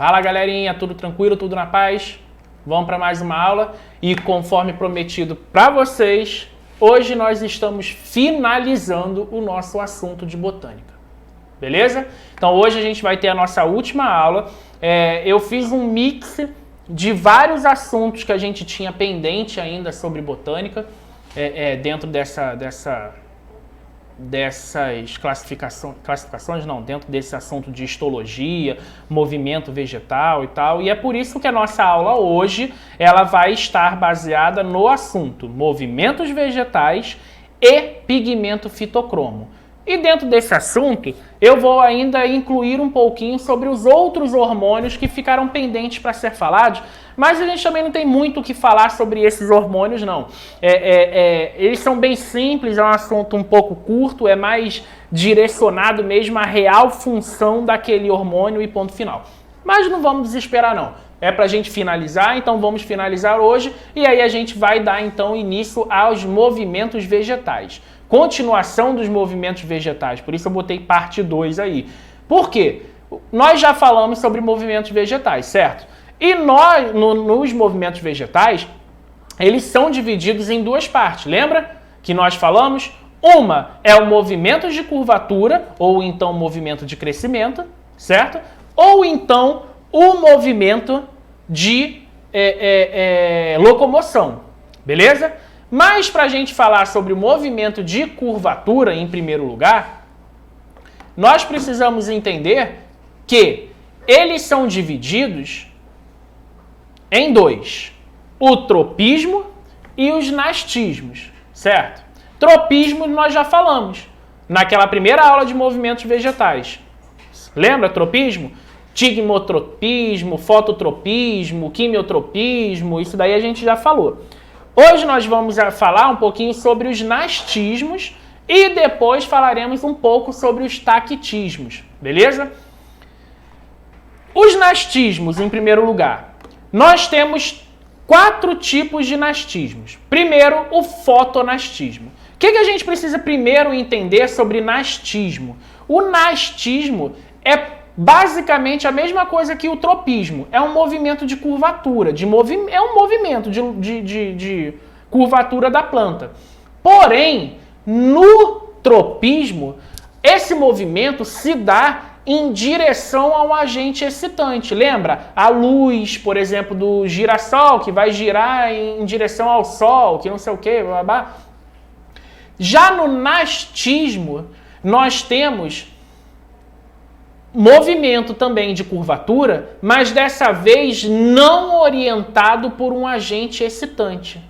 Fala galerinha, tudo tranquilo, tudo na paz? Vamos para mais uma aula e conforme prometido para vocês, hoje nós estamos finalizando o nosso assunto de botânica, beleza? Então hoje a gente vai ter a nossa última aula. Eu fiz um mix de vários assuntos que a gente tinha pendente ainda sobre botânica, dentro dessas classificações não, dentro desse assunto de histologia, movimento vegetal e tal, e é por isso que a nossa aula hoje ela vai estar baseada no assunto movimentos vegetais e pigmento fitocromo. E dentro desse assunto, eu vou ainda incluir um pouquinho sobre os outros hormônios que ficaram pendentes para ser falados, mas a gente também não tem muito o que falar sobre esses hormônios, não. Eles são bem simples, é um assunto um pouco curto, é mais direcionado mesmo à real função daquele hormônio e ponto final. Mas não vamos desesperar, não. É para a gente finalizar, então vamos finalizar hoje, e aí a gente vai dar então início aos movimentos vegetais. Continuação dos movimentos vegetais, por isso eu botei parte 2 aí. Por quê? Nós já falamos sobre movimentos vegetais, certo? E nós, nos movimentos vegetais, eles são divididos em duas partes. Lembra que nós falamos? Uma é o movimento de curvatura, ou então movimento de crescimento, certo? Ou então o movimento de locomoção, beleza? Mas para a gente falar sobre o movimento de curvatura, em primeiro lugar, nós precisamos entender que eles são divididos em dois: o tropismo e os nastismos, certo? Tropismo nós já falamos naquela primeira aula de movimentos vegetais. Lembra tropismo? Tigmotropismo, fototropismo, quimiotropismo, isso daí a gente já falou. Hoje nós vamos falar um pouquinho sobre os nastismos e depois falaremos um pouco sobre os taquitismos, beleza? Os nastismos, em primeiro lugar, nós temos 4 tipos de nastismos. Primeiro, o fotonastismo. O que a gente precisa primeiro entender sobre nastismo? O nastismo é basicamente a mesma coisa que o tropismo. É um movimento de curvatura, é um movimento de curvatura da planta. Porém, no tropismo, esse movimento se dá em direção a um agente excitante. Lembra? A luz, por exemplo, do girassol, que vai girar em direção ao sol, que não sei o que, blá, blá. Já no nastismo, nós temos movimento também de curvatura, mas dessa vez não orientado por um agente excitante,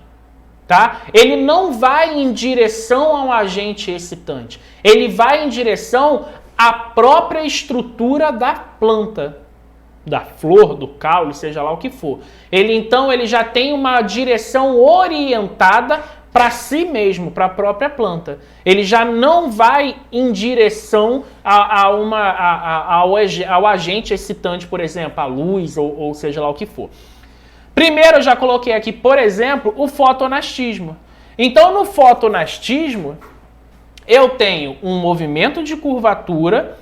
tá? Ele não vai em direção a um agente excitante, ele vai em direção à própria estrutura da planta, da flor, do caule, seja lá o que for. Ele já tem uma direção orientada para si mesmo, para a própria planta. Ele já não vai em direção ao agente excitante, por exemplo, a luz ou seja lá o que for. Primeiro eu já coloquei aqui, por exemplo, o fotonastismo. Então no fotonastismo eu tenho um movimento de curvatura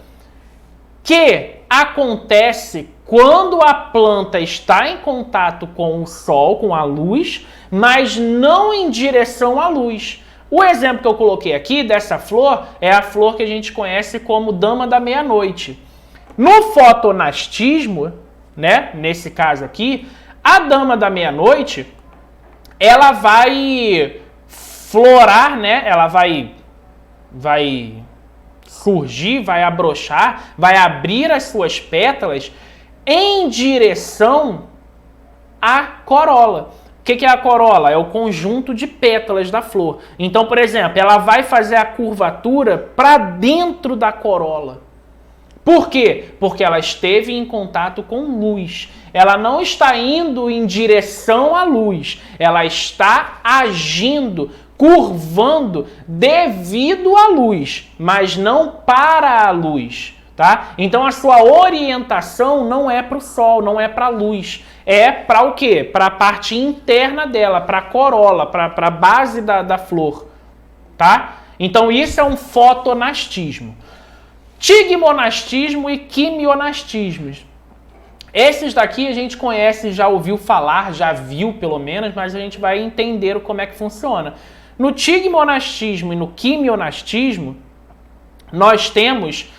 que acontece quando a planta está em contato com o sol, com a luz, mas não em direção à luz. O exemplo que eu coloquei aqui dessa flor é a flor que a gente conhece como dama da meia-noite. No fotonastismo, né, nesse caso aqui, a dama da meia-noite, ela vai florar, né, ela vai surgir, vai abrochar, vai abrir as suas pétalas em direção à corola. O que é a corola? É o conjunto de pétalas da flor. Então, por exemplo, ela vai fazer a curvatura para dentro da corola. Por quê? Porque ela esteve em contato com luz. Ela não está indo em direção à luz. Ela está agindo, curvando devido à luz, mas não para a luz. Tá? Então a sua orientação não é para o sol, não é para a luz. É para o quê? Para a parte interna dela, para a corola, para a base da flor. Tá? Então isso é um fotonastismo. Tigmonastismo e quimionastismos. Esses daqui a gente conhece, já ouviu falar, já viu pelo menos, mas a gente vai entender como é que funciona. No tigmonastismo e no quimionastismo, nós temos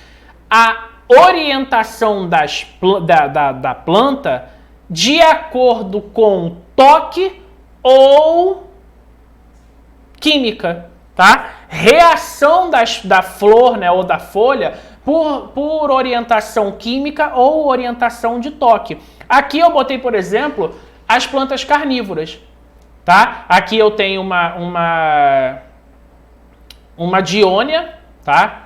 a orientação da planta de acordo com toque ou química, tá? Reação da flor, né, ou da folha por orientação química ou orientação de toque. Aqui eu botei, por exemplo, as plantas carnívoras, tá? Aqui eu tenho uma diônia, tá?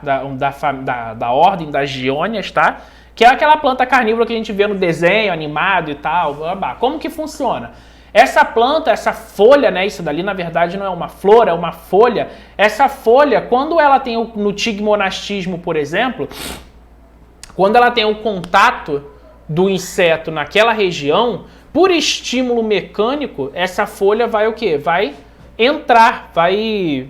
Da ordem das diônias, tá? Que é aquela planta carnívora que a gente vê no desenho animado e tal. Blá, blá. Como que funciona? Essa planta, essa folha, né? Isso dali na verdade não é uma flor, é uma folha. Essa folha, quando ela tem no tigmonastismo, por exemplo, quando ela tem o contato do inseto naquela região, por estímulo mecânico, essa folha vai o quê? Vai entrar, vai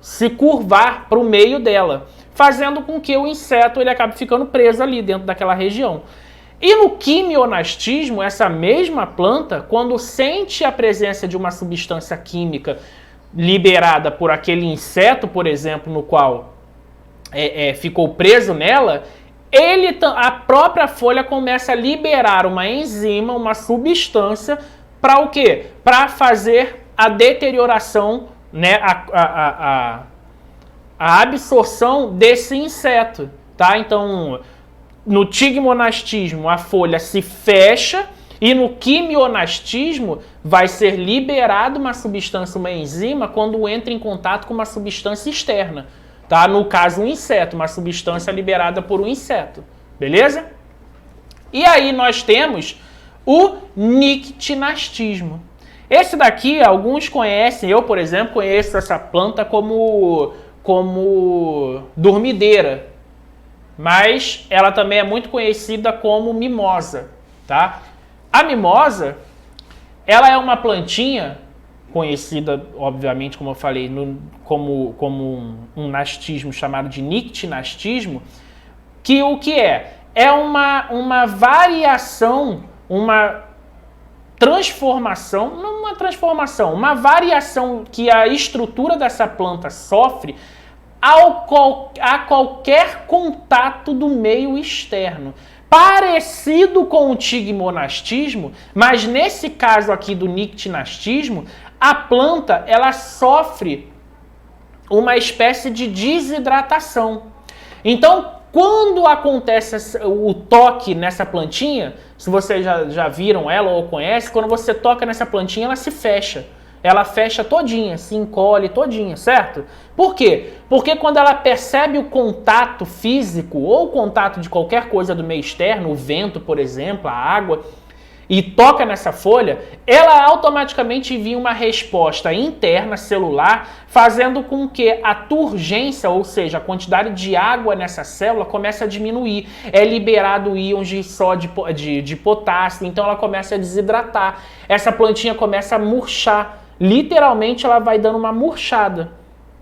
se curvar para o meio dela, fazendo com que o inseto ele acabe ficando preso ali dentro daquela região. E no quimionastismo, essa mesma planta, quando sente a presença de uma substância química liberada por aquele inseto, por exemplo, no qual ficou preso nela, a própria folha começa a liberar uma enzima, uma substância, para o quê? Para fazer a deterioração, né, a absorção desse inseto, tá? Então, no tigmonastismo, a folha se fecha e no quimionastismo vai ser liberada uma substância, uma enzima, quando entra em contato com uma substância externa, tá? No caso, um inseto, uma substância liberada por um inseto, beleza? E aí nós temos o nictinastismo. Esse daqui, alguns conhecem, eu, por exemplo, conheço essa planta como dormideira, mas ela também é muito conhecida como mimosa, tá? A mimosa, ela é uma plantinha conhecida, obviamente, como eu falei, como um nastismo chamado de nictinastismo, que o que é? É uma variação, uma transformação, não uma transformação, uma variação que a estrutura dessa planta sofre a qualquer contato do meio externo. Parecido com o tigmonastismo, mas nesse caso aqui do nictinastismo, a planta ela sofre uma espécie de desidratação. Então, quando acontece o toque nessa plantinha, se vocês já viram ela ou conhecem, quando você toca nessa plantinha, ela se fecha. Ela fecha todinha, se encolhe todinha, certo? Por quê? Porque quando ela percebe o contato físico ou o contato de qualquer coisa do meio externo, o vento, por exemplo, a água, e toca nessa folha, ela automaticamente envia uma resposta interna celular, fazendo com que a turgência, ou seja, a quantidade de água nessa célula comece a diminuir. É liberado íons de potássio, então ela começa a desidratar. Essa plantinha começa a murchar. Literalmente ela vai dando uma murchada,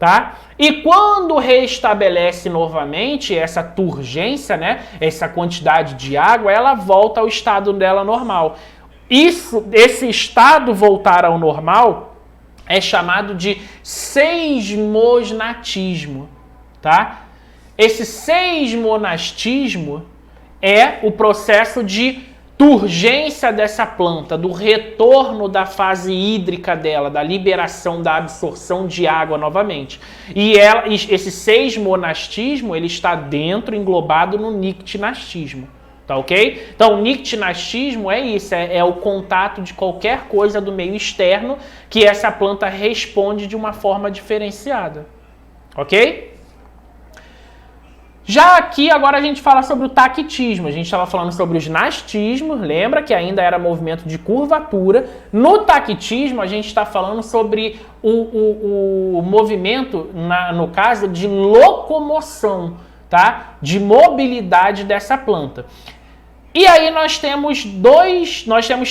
tá? E quando restabelece novamente essa turgência, né, essa quantidade de água, ela volta ao estado dela normal. Esse estado voltar ao normal é chamado de seismonatismo, tá? Esse seismonastismo é o processo de turgência dessa planta, do retorno da fase hídrica dela, da liberação, da absorção de água novamente. E esse seismonastismo, ele está dentro, englobado no nictinastismo, tá ok? Então, o nictinastismo é isso, é o contato de qualquer coisa do meio externo que essa planta responde de uma forma diferenciada, ok? Já aqui, agora a gente fala sobre o taquitismo. A gente estava falando sobre os nastismos, lembra que ainda era movimento de curvatura. No taquitismo, a gente está falando sobre o movimento, no caso, de locomoção, tá? De mobilidade dessa planta. E aí nós temos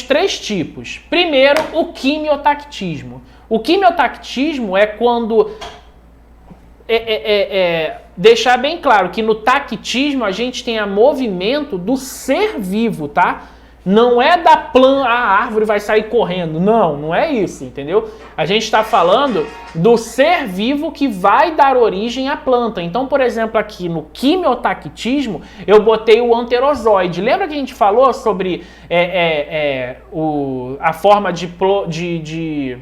três tipos. Primeiro, o quimiotactismo. O quimiotactismo é quando... deixar bem claro que no tactismo a gente tem o movimento do ser vivo, tá? Não é da planta, a árvore vai sair correndo. Não, não é isso, entendeu? A gente está falando do ser vivo que vai dar origem à planta. Então, por exemplo, aqui no quimiotactismo, eu botei o anterozoide. Lembra que a gente falou sobre a forma de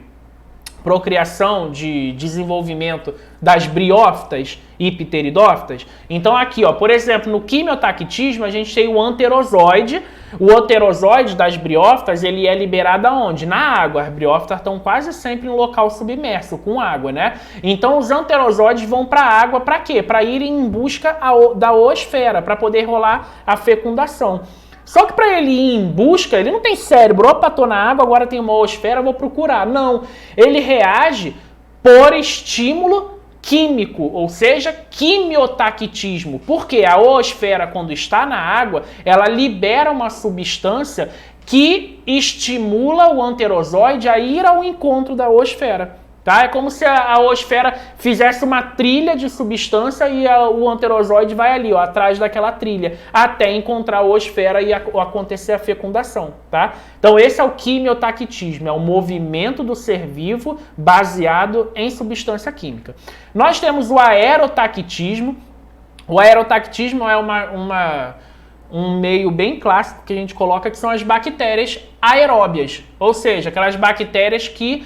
procriação, de desenvolvimento das briófitas e pteridófitas? Então aqui, ó, por exemplo, no quimiotactismo a gente tem o anterozoide. O anterozoide das briófitas, ele é liberado aonde? Na água. As briófitas estão quase sempre em local submerso, com água, né? Então os anterozoides vão para a água para quê? Para irem em busca da oosfera, para poder rolar a fecundação. Só que para ele ir em busca, ele não tem cérebro. Opa, tô na água, agora tem uma oosfera, vou procurar. Não, ele reage por estímulo químico, ou seja, quimiotactismo. Porque a oosfera, quando está na água, ela libera uma substância que estimula o anterozoide a ir ao encontro da oosfera. Tá? É como se a oosfera fizesse uma trilha de substância e o anterozoide vai ali, ó, atrás daquela trilha, até encontrar a oosfera e acontecer a fecundação. Tá? Então esse é o quimiotactismo, é o movimento do ser vivo baseado em substância química. Nós temos o aerotactismo. O aerotactismo é um meio bem clássico que a gente coloca, que são as bactérias aeróbias, ou seja, aquelas bactérias que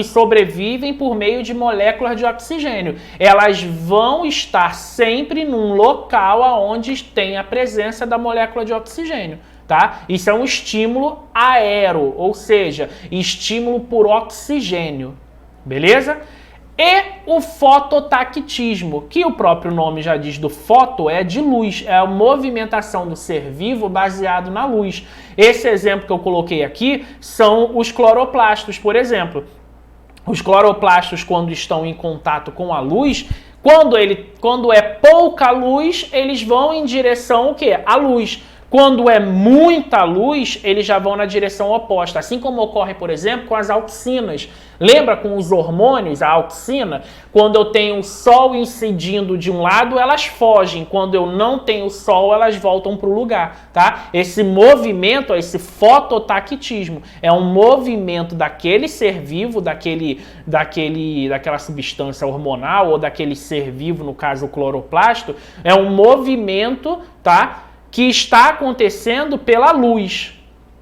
sobrevivem por meio de moléculas de oxigênio. Elas vão estar sempre num local onde tem a presença da molécula de oxigênio. Tá? Isso é um estímulo aero, ou seja, estímulo por oxigênio. Beleza? E o fototactismo, que o próprio nome já diz, do foto é de luz, é a movimentação do ser vivo baseado na luz. Esse exemplo que eu coloquei aqui são os cloroplastos, por exemplo. Os cloroplastos, quando estão em contato com a luz, quando é pouca luz, eles vão em direção ao quê? À luz. Quando é muita luz, eles já vão na direção oposta. Assim como ocorre, por exemplo, com as auxinas. Lembra com os hormônios, a auxina? Quando eu tenho o sol incidindo de um lado, elas fogem. Quando eu não tenho sol, elas voltam para o lugar. Tá? Esse movimento, esse fototactismo, é um movimento daquele ser vivo, daquela substância hormonal ou daquele ser vivo, no caso o cloroplasto, é um movimento, tá? Que está acontecendo pela luz,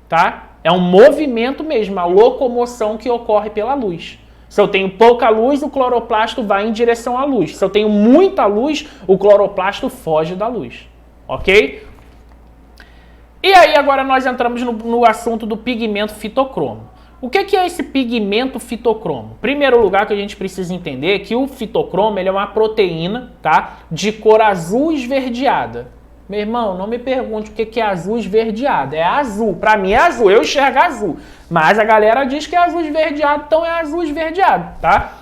tá? É um movimento mesmo, a locomoção que ocorre pela luz. Se eu tenho pouca luz, o cloroplasto vai em direção à luz. Se eu tenho muita luz, o cloroplasto foge da luz, ok? E aí agora nós entramos no assunto do pigmento fitocromo. O que é esse pigmento fitocromo? Em primeiro lugar, que a gente precisa entender que o fitocromo ele é uma proteína, tá? De cor azul esverdeada. Meu irmão, não me pergunte o que é azul esverdeado. É azul. Para mim é azul. Eu enxergo azul. Mas a galera diz que é azul esverdeado, então é azul esverdeado, tá?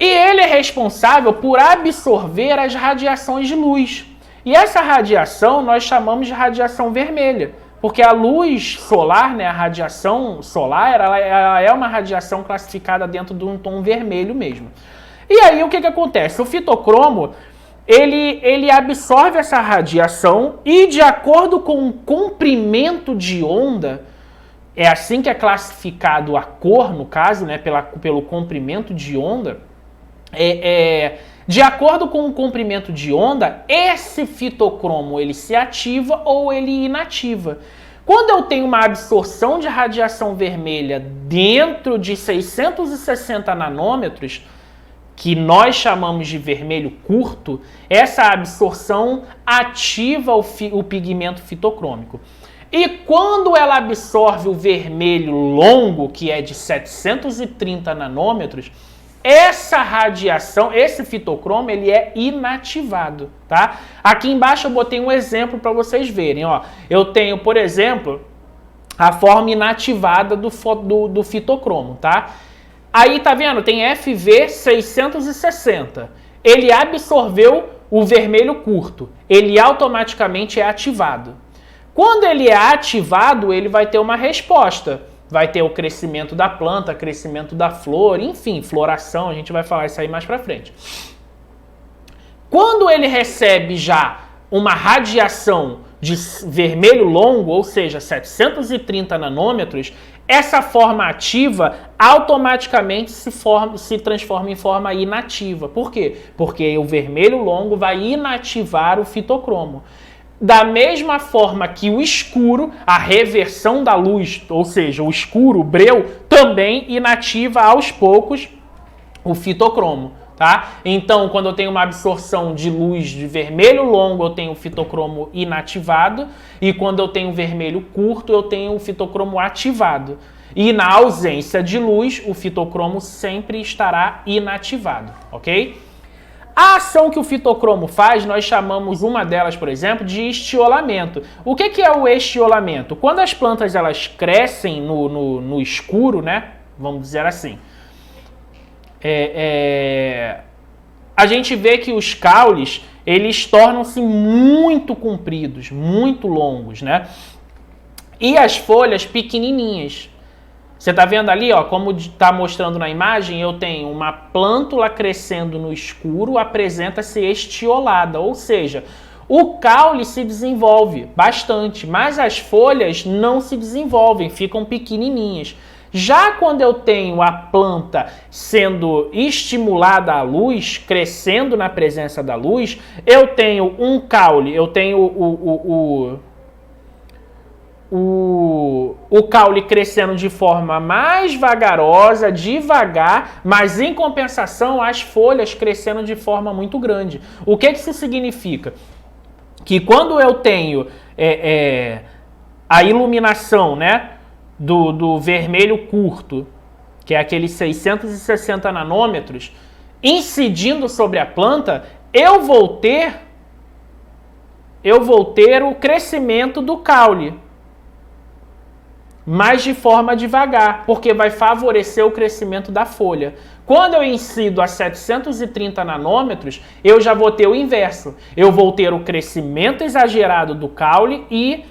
E ele é responsável por absorver as radiações de luz. E essa radiação nós chamamos de radiação vermelha. Porque a luz solar, né, a radiação solar, ela é uma radiação classificada dentro de um tom vermelho mesmo. E aí o que acontece? O fitocromo, ele absorve essa radiação e, de acordo com o comprimento de onda, é assim que é classificado a cor, no caso, né, pelo comprimento de onda, de acordo com o comprimento de onda, esse fitocromo ele se ativa ou ele inativa. Quando eu tenho uma absorção de radiação vermelha dentro de 660 nanômetros, que nós chamamos de vermelho curto, essa absorção ativa o pigmento fitocrômico. E quando ela absorve o vermelho longo, que é de 730 nanômetros, essa radiação, esse fitocromo, ele é inativado, tá? Aqui embaixo eu botei um exemplo para vocês verem, ó. Eu tenho, por exemplo, a forma inativada do fitocromo, tá? Aí, tá vendo? Tem FV660. Ele absorveu o vermelho curto. Ele automaticamente é ativado. Quando ele é ativado, ele vai ter uma resposta. Vai ter o crescimento da planta, crescimento da flor, enfim, floração. A gente vai falar isso aí mais pra frente. Quando ele recebe já uma radiação de vermelho longo, ou seja, 730 nanômetros, essa forma ativa automaticamente se transforma em forma inativa. Por quê? Porque o vermelho longo vai inativar o fitocromo. Da mesma forma que o escuro, a reversão da luz, ou seja, o escuro, o breu, também inativa aos poucos o fitocromo. Tá? Então, quando eu tenho uma absorção de luz de vermelho longo, eu tenho o fitocromo inativado, e quando eu tenho vermelho curto, eu tenho o fitocromo ativado. E na ausência de luz, o fitocromo sempre estará inativado, ok? A ação que o fitocromo faz, nós chamamos uma delas, por exemplo, de estiolamento. O que é o estiolamento? Quando as plantas elas crescem no escuro, né? Vamos dizer assim, a gente vê que os caules, eles tornam-se muito compridos, muito longos, né? E as folhas pequenininhas. Você tá vendo ali, ó, como está mostrando na imagem, eu tenho uma plântula crescendo no escuro, apresenta-se estiolada, ou seja, o caule se desenvolve bastante, mas as folhas não se desenvolvem, ficam pequenininhas. Já quando eu tenho a planta sendo estimulada à luz, crescendo na presença da luz, eu tenho um caule, eu tenho o caule crescendo de forma mais vagarosa, devagar, mas em compensação as folhas crescendo de forma muito grande. O que isso significa? Que quando eu tenho a iluminação, né, do vermelho curto, que é aqueles 660 nanômetros, incidindo sobre a planta, eu vou ter o crescimento do caule, mas de forma devagar, porque vai favorecer o crescimento da folha. Quando eu incido a 730 nanômetros, eu já vou ter o inverso. Eu vou ter o crescimento exagerado do caule e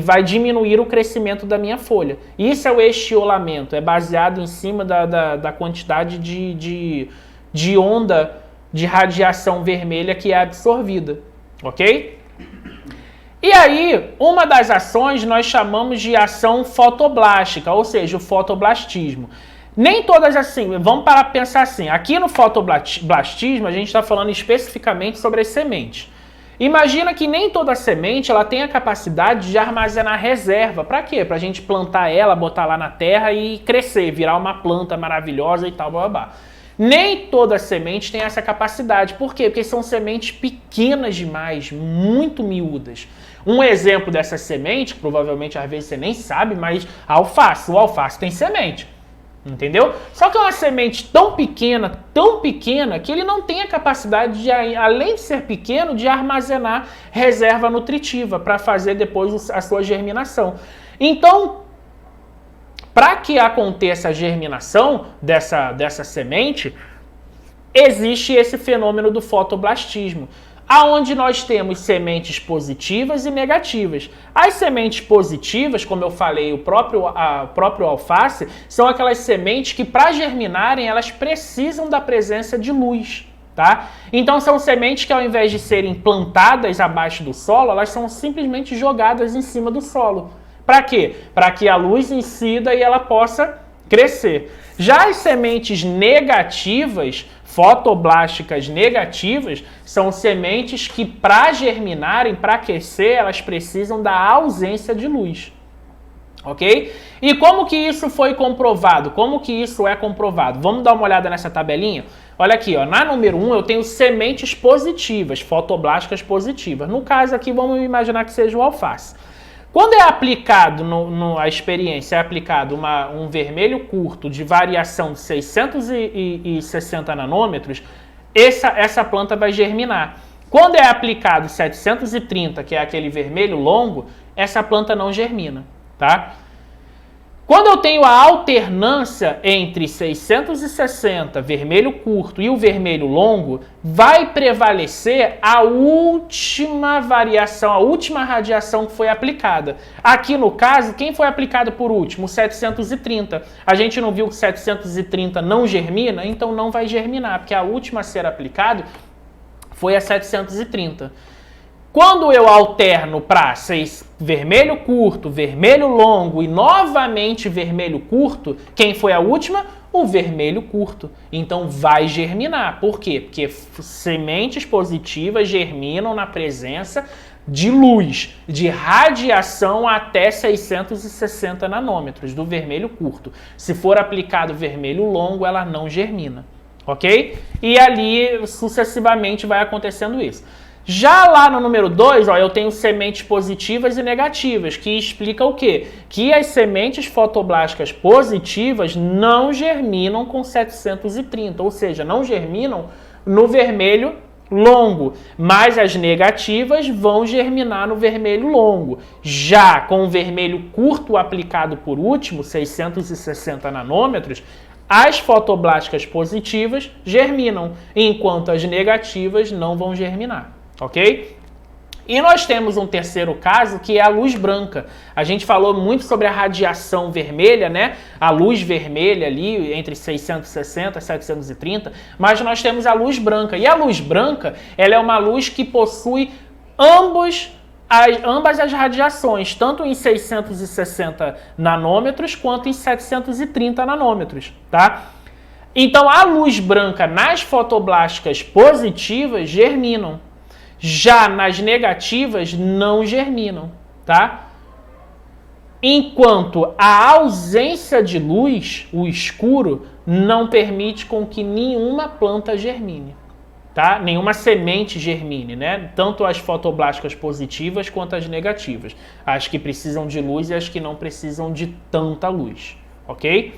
vai diminuir o crescimento da minha folha. Isso é o estiolamento, é baseado em cima da quantidade de onda de radiação vermelha que é absorvida, ok? E aí, uma das ações nós chamamos de ação fotoblástica, ou seja, o fotoblastismo. Nem todas assim, vamos parar para pensar assim, aqui no fotoblastismo a gente está falando especificamente sobre as sementes. Imagina que nem toda semente ela tem a capacidade de armazenar reserva. Para quê? Para a gente plantar ela, botar lá na terra e crescer, virar uma planta maravilhosa e tal, blá, blá, blá. Nem toda semente tem essa capacidade. Por quê? Porque são sementes pequenas demais, muito miúdas. Um exemplo dessa semente, que provavelmente às vezes você nem sabe, mas alface. O alface tem semente. Entendeu? Só que é uma semente tão pequena, que ele não tem a capacidade de, além de ser pequeno, de armazenar reserva nutritiva para fazer depois a sua germinação. Então, para que aconteça a germinação dessa semente, existe esse fenômeno do fotoblastismo, aonde nós temos sementes positivas e negativas. As sementes positivas, como eu falei, o próprio alface, são aquelas sementes que, para germinarem, elas precisam da presença de luz, tá? Então, são sementes que, ao invés de serem plantadas abaixo do solo, elas são simplesmente jogadas em cima do solo. Para quê? Para que a luz incida e ela possa crescer. Já as sementes negativas, fotoblásticas negativas, são sementes que, para germinarem, para crescer, elas precisam da ausência de luz. Ok? E como que isso foi comprovado? Como que isso é comprovado? Vamos dar uma olhada nessa tabelinha? Olha aqui, ó, na número 1 eu tenho sementes positivas, fotoblásticas positivas. No caso aqui, vamos imaginar que seja o alface. Quando é aplicado, a experiência é aplicado um vermelho curto de variação de 660 nanômetros, essa planta vai germinar. Quando é aplicado 730, que é aquele vermelho longo, essa planta não germina, tá? Quando eu tenho a alternância entre 660, vermelho curto, e o vermelho longo, vai prevalecer a última variação, a última radiação que foi aplicada. Aqui no caso, quem foi aplicado por último? O 730. A gente não viu que 730 não germina? Então não vai germinar, porque a última a ser aplicada foi a 730. Quando eu alterno para vermelho curto, vermelho longo e novamente vermelho curto, quem foi a última? O vermelho curto. Então vai germinar. Por quê? Porque sementes positivas germinam na presença de luz, de radiação até 660 nanômetros do vermelho curto. Se for aplicado vermelho longo, ela não germina. Ok? E ali sucessivamente vai acontecendo isso. Já lá no número 2, eu tenho sementes positivas e negativas, que explica o quê? Que as sementes fotoblásticas positivas não germinam com 730, ou seja, não germinam no vermelho longo, mas as negativas vão germinar no vermelho longo. Já com o vermelho curto aplicado por último, 660 nanômetros, as fotoblásticas positivas germinam, enquanto as negativas não vão germinar. Ok? E nós temos um terceiro caso, que é a luz branca. A gente falou muito sobre a radiação vermelha, né? A luz vermelha ali, entre 660 e 730, mas nós temos a luz branca. E a luz branca, ela é uma luz que possui ambas as radiações, tanto em 660 nanômetros quanto em 730 nanômetros, tá? Então, a luz branca nas fotoblásticas positivas germinam. Já nas negativas, não germinam, tá? Enquanto a ausência de luz, o escuro, não permite com que nenhuma planta germine, tá? Nenhuma semente germine, né? Tanto as fotoblásticas positivas quanto as negativas. As que precisam de luz e as que não precisam de tanta luz, ok?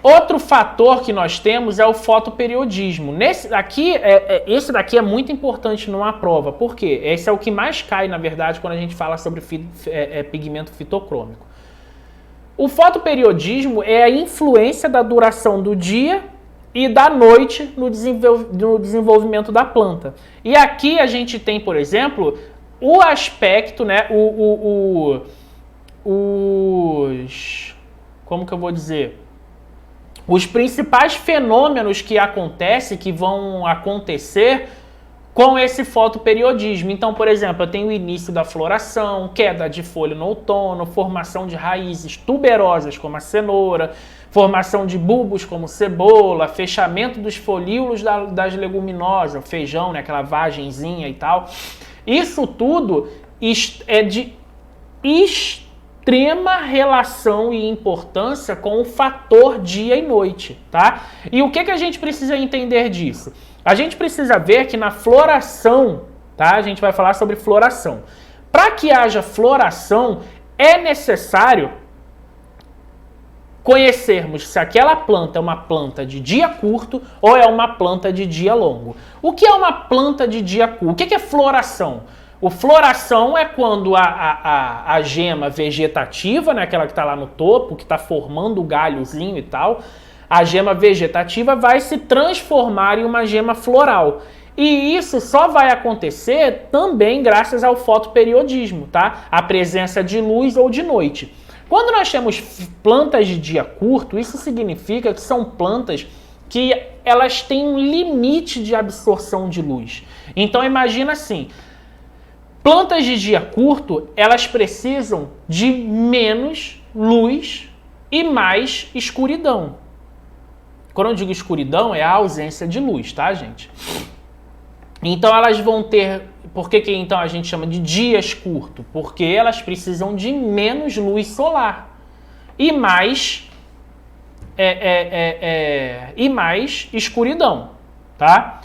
Outro fator que nós temos é o fotoperiodismo. Esse daqui é muito importante numa prova, porque esse é o que mais cai, na verdade, quando a gente fala sobre pigmento fitocrômico. O fotoperiodismo é a influência da duração do dia e da noite no desenvolvimento da planta. E aqui a gente tem, por exemplo, o aspecto, né, como que eu vou dizer? Os principais fenômenos que vão acontecer com esse fotoperiodismo. Então, por exemplo, eu tenho o início da floração, queda de folha no outono, formação de raízes tuberosas, como a cenoura, formação de bulbos, como cebola, fechamento dos folíolos das leguminosas, feijão, né, aquela vagenzinha e tal. Isso tudo é de extrema relação e importância com o fator dia e noite, tá? E o que a gente precisa entender disso? A gente precisa ver que na floração, tá? A gente vai falar sobre floração. Para que haja floração, é necessário conhecermos se aquela planta é uma planta de dia curto ou é uma planta de dia longo. O que é uma planta de dia curto? O que é floração? O floração é quando a gema vegetativa, né, aquela que está lá no topo, que está formando o galhozinho e tal, a gema vegetativa vai se transformar em uma gema floral. E isso só vai acontecer também graças ao fotoperiodismo, tá? A presença de luz ou de noite. Quando nós temos plantas de dia curto, isso significa que são plantas que elas têm um limite de absorção de luz. Então imagina assim, plantas de dia curto, elas precisam de menos luz e mais escuridão. Quando eu digo escuridão, é a ausência de luz, tá, gente? Então elas vão ter... Por que então a gente chama de dias curtos? Porque elas precisam de menos luz solar e mais escuridão, tá?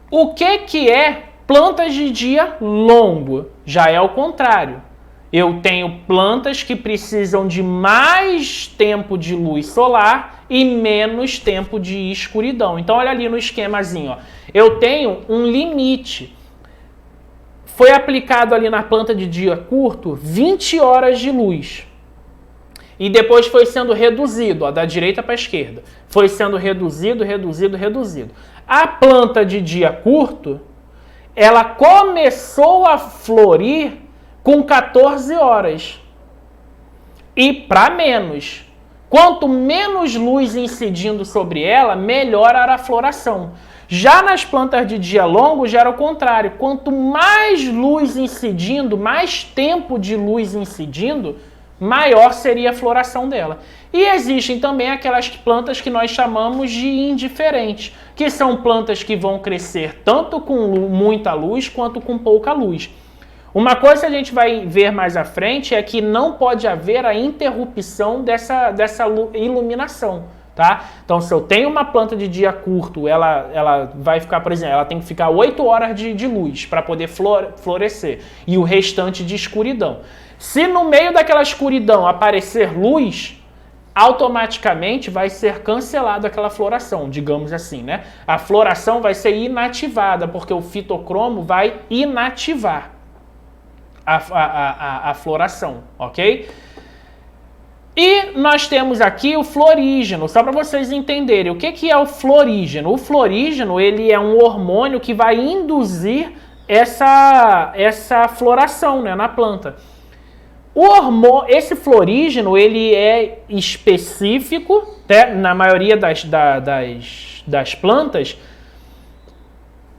O que é plantas de dia longo? Já é o contrário. Eu tenho plantas que precisam de mais tempo de luz solar e menos tempo de escuridão. Então olha ali no esquemazinho, ó. Eu tenho um limite. Foi aplicado ali na planta de dia curto 20 horas de luz. E depois foi sendo reduzido, ó, da direita para a esquerda. Foi sendo reduzido. A planta de dia curto, ela começou a florir com 14 horas. E para menos. Quanto menos luz incidindo sobre ela, melhor era a floração. Já nas plantas de dia longo, já era o contrário. Quanto mais luz incidindo, mais tempo de luz incidindo, maior seria a floração dela. E existem também aquelas plantas que nós chamamos de indiferentes, que são plantas que vão crescer tanto com muita luz quanto com pouca luz. Uma coisa que a gente vai ver mais à frente é que não pode haver a interrupção dessa iluminação, tá? Então, se eu tenho uma planta de dia curto, ela vai ficar, por exemplo, ela tem que ficar 8 horas de luz para poder florescer e o restante de escuridão. Se no meio daquela escuridão aparecer luz, automaticamente vai ser cancelada aquela floração, digamos assim, né? A floração vai ser inativada, porque o fitocromo vai inativar a floração, ok? E nós temos aqui o florígeno, só para vocês entenderem o que é o florígeno. O florígeno, ele é um hormônio que vai induzir essa floração, né, na planta. Esse florígeno, ele é específico, né, na maioria das plantas.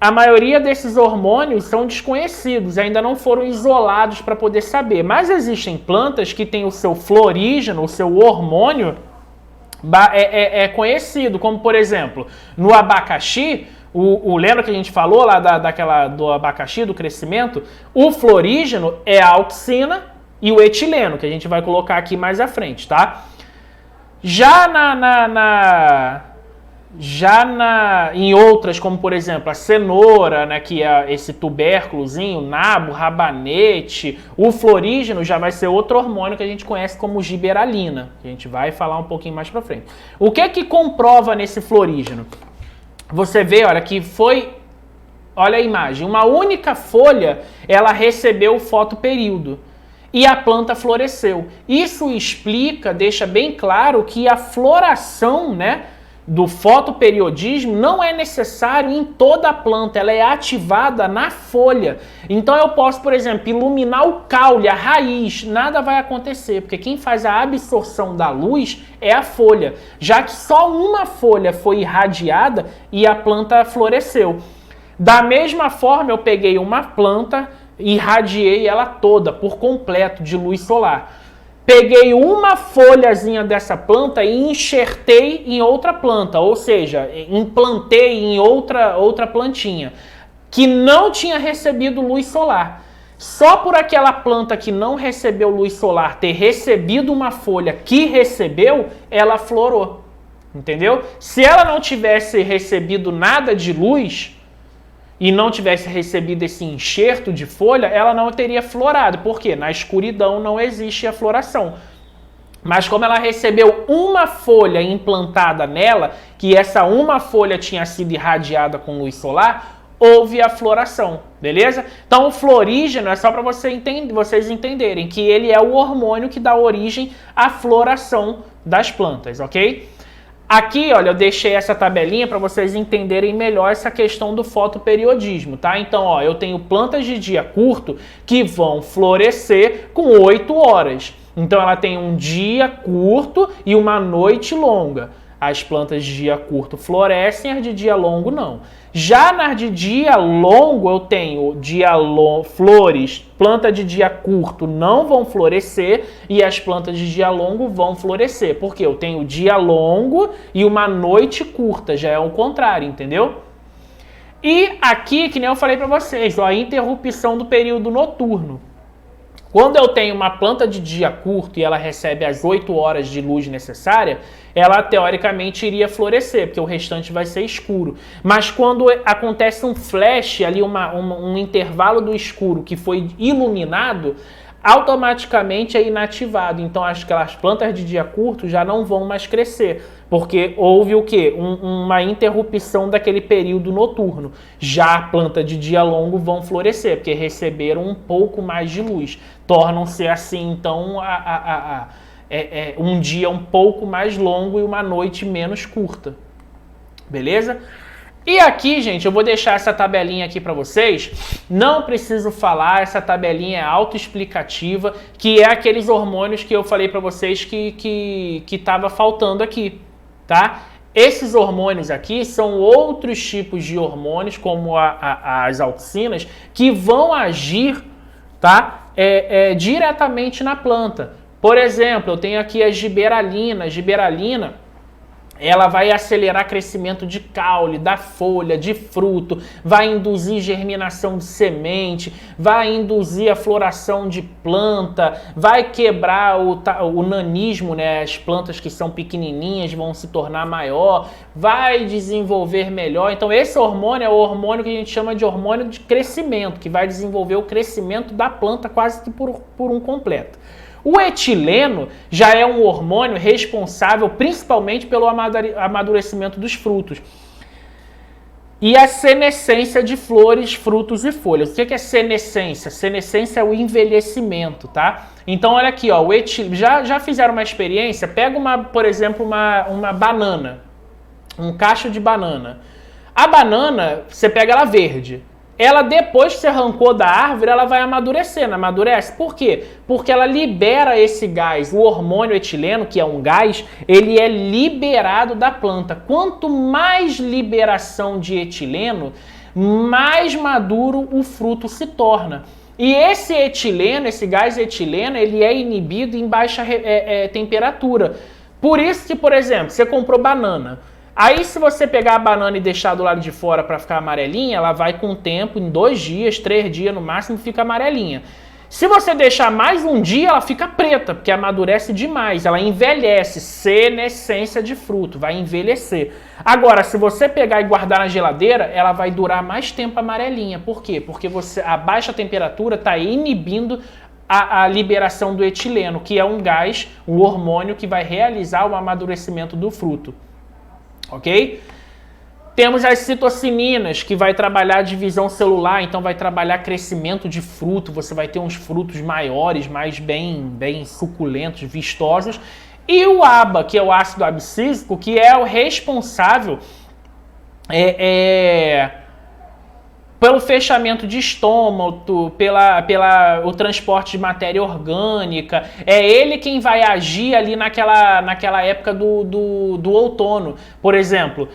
A maioria desses hormônios são desconhecidos, ainda não foram isolados para poder saber. Mas existem plantas que têm o seu florígeno, o seu hormônio conhecido, como por exemplo, no abacaxi, lembra que a gente falou lá do abacaxi, do crescimento? O florígeno é a auxina e o etileno, que a gente vai colocar aqui mais à frente, tá? Já em outras, como por exemplo a cenoura, né, que é esse tubérculozinho, nabo, rabanete, o florígeno já vai ser outro hormônio que a gente conhece como giberalina, que a gente vai falar um pouquinho mais pra frente. O que é que comprova nesse florígeno? Você vê, olha, olha a imagem, uma única folha, ela recebeu o fotoperíodo e a planta floresceu. Isso explica, deixa bem claro que a floração, né, do fotoperiodismo não é necessário em toda a planta, ela é ativada na folha. Então eu posso, por exemplo, iluminar o caule, a raiz, nada vai acontecer, porque quem faz a absorção da luz é a folha, já que só uma folha foi irradiada e a planta floresceu. Da mesma forma, eu peguei uma planta, irradiei ela toda, por completo, de luz solar. Peguei uma folhazinha dessa planta e enxertei em outra planta, ou seja, implantei em outra plantinha, que não tinha recebido luz solar. Só por aquela planta que não recebeu luz solar ter recebido uma folha que recebeu, ela florou. Entendeu? Se ela não tivesse recebido nada de luz e não tivesse recebido esse enxerto de folha, ela não teria florado. Por quê? Na escuridão não existe a floração. Mas como ela recebeu uma folha implantada nela, que essa uma folha tinha sido irradiada com luz solar, houve a floração, beleza? Então o florígeno é só para vocês entenderem que ele é o hormônio que dá origem à floração das plantas, ok? Aqui, olha, eu deixei essa tabelinha para vocês entenderem melhor essa questão do fotoperiodismo, tá? Então, ó, eu tenho plantas de dia curto que vão florescer com 8 horas. Então, ela tem um dia curto e uma noite longa. As plantas de dia curto florescem, as de dia longo não. Já nas de dia longo, eu tenho flores, planta de dia curto não vão florescer e as plantas de dia longo vão florescer. Porque eu tenho dia longo e uma noite curta, já é o contrário, entendeu? E aqui, que nem eu falei para vocês, ó, a interrupção do período noturno. Quando eu tenho uma planta de dia curto e ela recebe as 8 horas de luz necessária, ela teoricamente iria florescer, porque o restante vai ser escuro. Mas quando acontece um flash, ali um intervalo do escuro que foi iluminado, automaticamente é inativado. Então aquelas plantas de dia curto já não vão mais crescer, porque houve o quê? Uma interrupção daquele período noturno. Já a planta de dia longo vão florescer, porque receberam um pouco mais de luz. Tornam-se assim, então, um dia um pouco mais longo e uma noite menos curta. Beleza? E aqui, gente, eu vou deixar essa tabelinha aqui para vocês. Não preciso falar, essa tabelinha é autoexplicativa, que é aqueles hormônios que eu falei para vocês que estava faltando aqui, tá? Esses hormônios aqui são outros tipos de hormônios, como as auxinas, que vão agir, tá? Diretamente na planta. Por exemplo, eu tenho aqui a giberalina. A giberalina, ela vai acelerar crescimento de caule, da folha, de fruto, vai induzir germinação de semente, vai induzir a floração de planta, vai quebrar o nanismo, né? As plantas que são pequenininhas vão se tornar maior, vai desenvolver melhor. Então esse hormônio é o hormônio que a gente chama de hormônio de crescimento, que vai desenvolver o crescimento da planta quase que por um completo. O etileno já é um hormônio responsável principalmente pelo amadurecimento dos frutos. E a senescência de flores, frutos e folhas. O que é senescência? Senescência é o envelhecimento, tá? Então, olha aqui, ó, já fizeram uma experiência? Pega, por exemplo, uma banana, um cacho de banana. A banana, você pega ela verde. Ela, depois que você arrancou da árvore, ela vai amadurecendo. Amadurece. Por quê? Porque ela libera esse gás. O hormônio etileno, que é um gás, ele é liberado da planta. Quanto mais liberação de etileno, mais maduro o fruto se torna. E esse etileno, esse gás etileno, ele é inibido em baixa temperatura. Por isso que, por exemplo, você comprou banana. Aí, se você pegar a banana e deixar do lado de fora para ficar amarelinha, ela vai com o tempo, em 2 dias, 3 dias no máximo, fica amarelinha. Se você deixar mais um dia, ela fica preta, porque amadurece demais. Ela envelhece, senescência de fruto, vai envelhecer. Agora, se você pegar e guardar na geladeira, ela vai durar mais tempo amarelinha. Por quê? Porque a baixa temperatura está inibindo a liberação do etileno, que é um gás, um hormônio que vai realizar o amadurecimento do fruto. Ok? Temos as citocininas, que vai trabalhar a divisão celular, então vai trabalhar crescimento de fruto, você vai ter uns frutos maiores, mais bem suculentos, vistosos. E o ABA, que é o ácido abscísico, que é o responsável pelo fechamento de estômago, o transporte de matéria orgânica. É ele quem vai agir ali naquela época do outono. Por exemplo,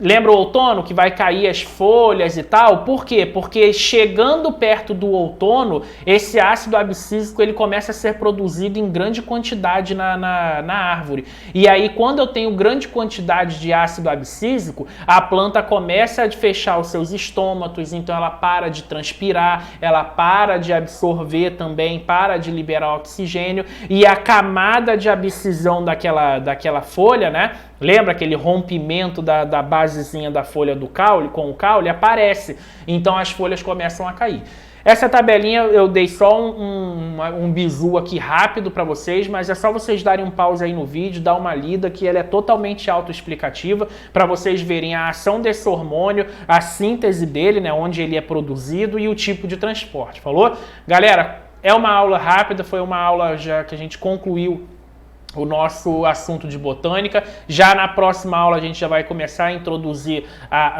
lembra o outono que vai cair as folhas e tal? Por quê? Porque chegando perto do outono, esse ácido abscísico ele começa a ser produzido em grande quantidade na árvore. E aí, quando eu tenho grande quantidade de ácido abscísico, a planta começa a fechar os seus estômatos, então ela para de transpirar, ela para de absorver também, para de liberar oxigênio, e a camada de abscisão daquela folha, né? Lembra aquele rompimento da basezinha da folha do caule, com o caule? Aparece. Então as folhas começam a cair. Essa tabelinha eu dei só um bizu aqui rápido para vocês, mas é só vocês darem um pause aí no vídeo, dar uma lida, que ela é totalmente autoexplicativa, para vocês verem a ação desse hormônio, a síntese dele, né, onde ele é produzido e o tipo de transporte. Falou? Galera, é uma aula rápida, foi uma aula já que a gente concluiu o nosso assunto de botânica. Já na próxima aula a gente já vai começar a introduzir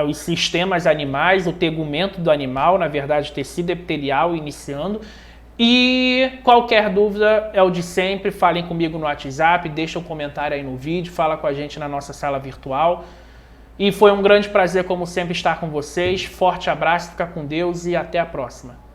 os sistemas animais, o tegumento do animal, na verdade tecido epitelial iniciando. E qualquer dúvida é o de sempre, falem comigo no WhatsApp, deixa um comentário aí no vídeo, fala com a gente na nossa sala virtual. E foi um grande prazer, como sempre, estar com vocês. Forte abraço, fica com Deus e até a próxima.